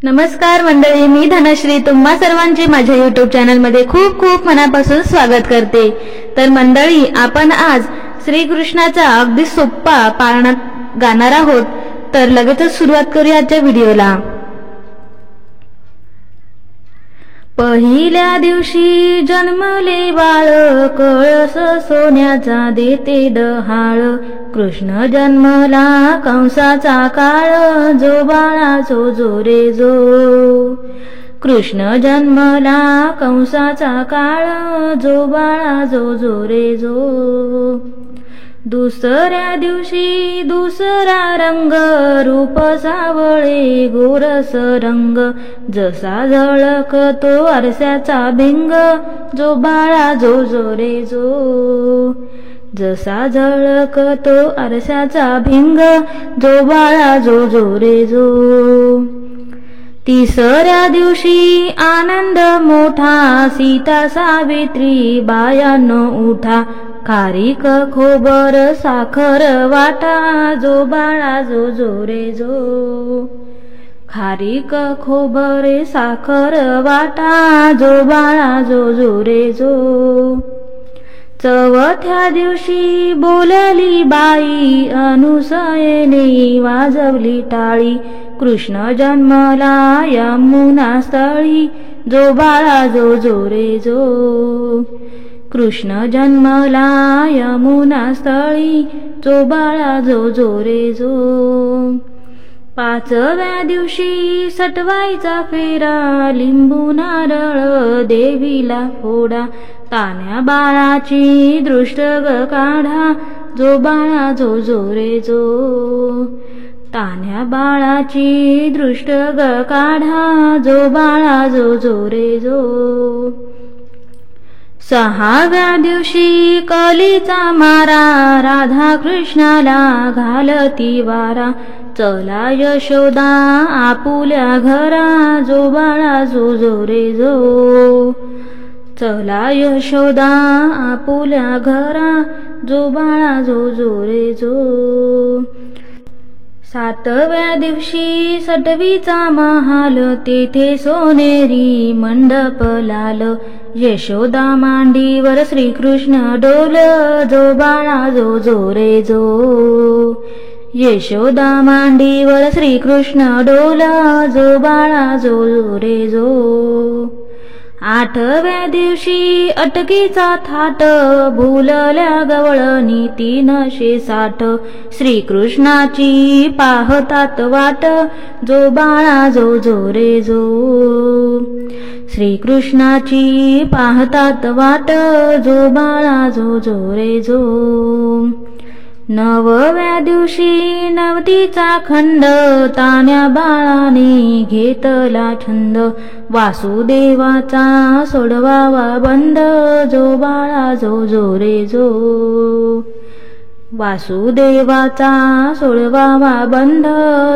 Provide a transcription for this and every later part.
नमस्कार मंडळी, मी धनश्री तुम्हा सर्वांचे माझ्या YouTube चॅनलमध्ये खूप खूप मनापासून स्वागत करते। तर मंडळी, आपण आज श्रीकृष्णाचा अगदी सोपा पाळणा गाणार आहोत। तर लगेचच सुरुवात करूया आजच्या व्हिडिओला। पहिल्या दिवशी जन्मले बाळ, कळस सोन्याचा देते डहाळ। कृष्ण जन्मला कंसाचा काळ, जो बाळा जो जो रे जो। कृष्ण जन्मला कंसाचा काळ, जो बाळा जो जो रे जो। दुसऱ्या दिवशी दुसरा रंग, रूप सावळे गोरस रंग। जसा झळकतो आरशाचा भिंग, जो बाळा जो जो रे जो। जसा झळकतो आरशाचा भिंग, जो बाळा जो जो रे जो। तिसऱ्या दिवशी आनंद मोठा, सीता सावित्री बायानो उठा। खारीक खोबर साखर वाटा, जो बाळा जो जो रे जो। खारीक खोबर साखर वाटा, जो बाळा जो जो रे जो। चौथ्या दिवशी बोलली बाई, अनुसयेने वाजवली टाळी। कृष्ण जन्मला यमुना स्थळी, जो बाळा जो जो रे जो। कृष्ण जन्मला यमुना स्थळी, जो बाळा जो जो रे जो। पाचव्या दिवशी सटवायचा फेरा, लिंबू नारळ देवीला फोडा। तान्ह्या बाळाची दृष्ट ग काढा, जो बाळा जो जो रे जो। तान्ह्या बाळाची दृष्ट ग काढा, जो बाळा जो जो रे जो। सहाव्या दिवशी कलीचा मारा, राधा कृष्णाला घालती वारा। चला यशोदा आपुल्या घरा, जो बाळा जो जो रे जो। चला यशोदा आपुल्या घरा, जो बाळा जो जो रे जो। सातव्या दिवशी सटवीचा महाल, तेथे सोनेरी मंडप लाल। यशोदा मांडीवर श्रीकृष्ण डोल, जो बाळा जो जो रे जो। यशोदा मांडीवर श्रीकृष्ण डोल, जो बाळा जो जो रे जो। आठव्या दिवशी अटकीचा थाट, भुलल्या गवळणी 360। श्रीकृष्णाची पाहतात वाट, जो बाळा जो जो रे जो। श्रीकृष्णाची पाहतात वाट, जो बाळा जो जो रे जो। नवव्या दिवशी नवतीचा खंड, तान्ह्या बाळाने घेतला छंद। वासुदेवाचा सोडवावा बंद, जो बाळा जो जो रे जो। वासुदेवाचा सोडवावा बंद,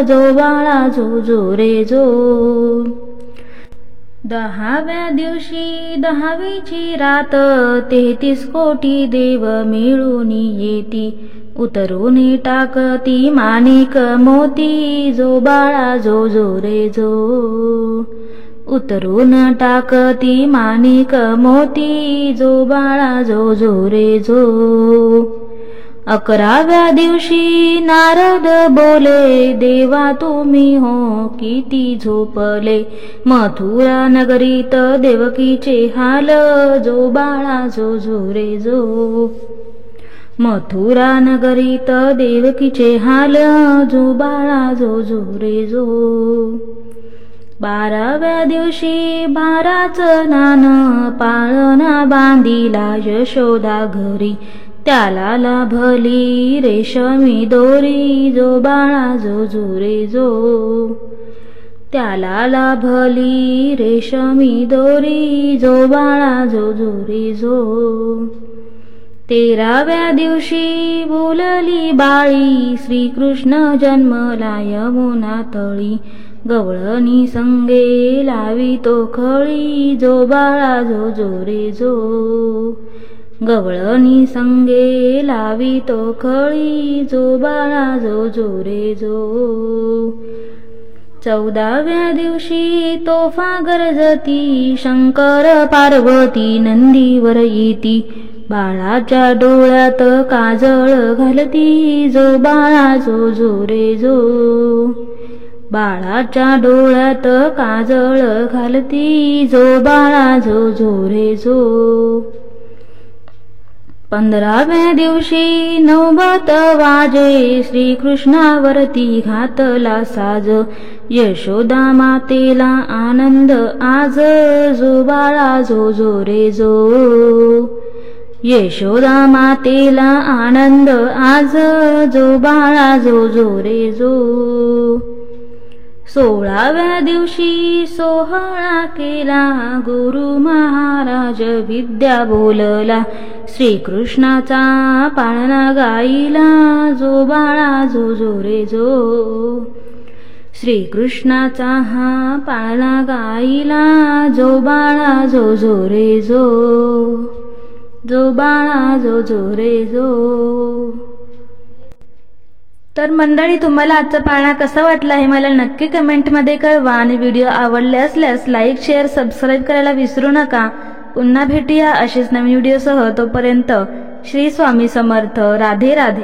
जो बाळा जो जो रे जो। दहाव्या दिवशी दहावीची रात, 33 कोटी देव मिळून येती। उतरून टाकती माणिक मोती, जो बाळा जो जो रे जो। उतरून टाकती माणिक मोती, जो बाळा जो जो रे जो। 11व्या दिवशी नारद बोले, देवा तुम्ही हो किती झोपले। मथुरा नगरीत देवकीचे हाल, जो बाळा जो जो रे जो। मथुरा नगरीत देवकीचे हाल, जो बाळा जो जो रे जो। 12व्या दिवशी भाराचं नान, पाळणा बांधिला यशोदा घरी। त्याला लाभली रेशमी दोरी, जो बाळा जो जो रे जो। त्याला लाभली रेशमी दोरी, जो बाळा जो जो रे जो। 13व्या दिवशी बोलली बाळी, श्रीकृष्ण जन्मला यमुना तळी। गवळणी संगे लावी तो खळी, जो बाळा जो जो रे जो। गवळणी संगे लावी तो खळी, जो बाळा जो जो रे जो। 14व्या दिवशी तोफा गरजती, शंकर पार्वती नंदीवर येती. बाळाच्या डोळ्यात काजळ घालती, जो बाळा जो जो रे जो. बाळाच्या डोळ्यात काजळ घालती, जो बाळा जो जो रे जो. 15व्या दिवशी नौबत वाजे, श्रीकृष्णावरती घातला साज. यशोदा मातेला आनंद आज, जो बाळा जो जो रे जो. यशोदा मातेला आनंद आज, जो बाळा जो जो रे जो. 16व्या दिवशी सोहळा केला, गुरु महाराज विद्या बोलला. श्रीकृष्णाचा पाळणा गाईला, जो बाळा जो जो रे जो. श्रीकृष्णाचा हा पाळणा गाईला, जो बाळा जो जो रे जो. जो बाळा जो जो रे जो. तर मंडळी, तुम्हाला आजचा पाळणा कसा वाटला हे मला नक्की कमेंटमध्ये कळवा आणि व्हिडिओ आवडले असल्यास लाईक, शेअर, सबस्क्राईब करायला विसरू नका. पुन्हा भेटूया अशीच नवीन व्हिडिओसह. तोपर्यंत श्री स्वामी समर्थ. राधे राधे.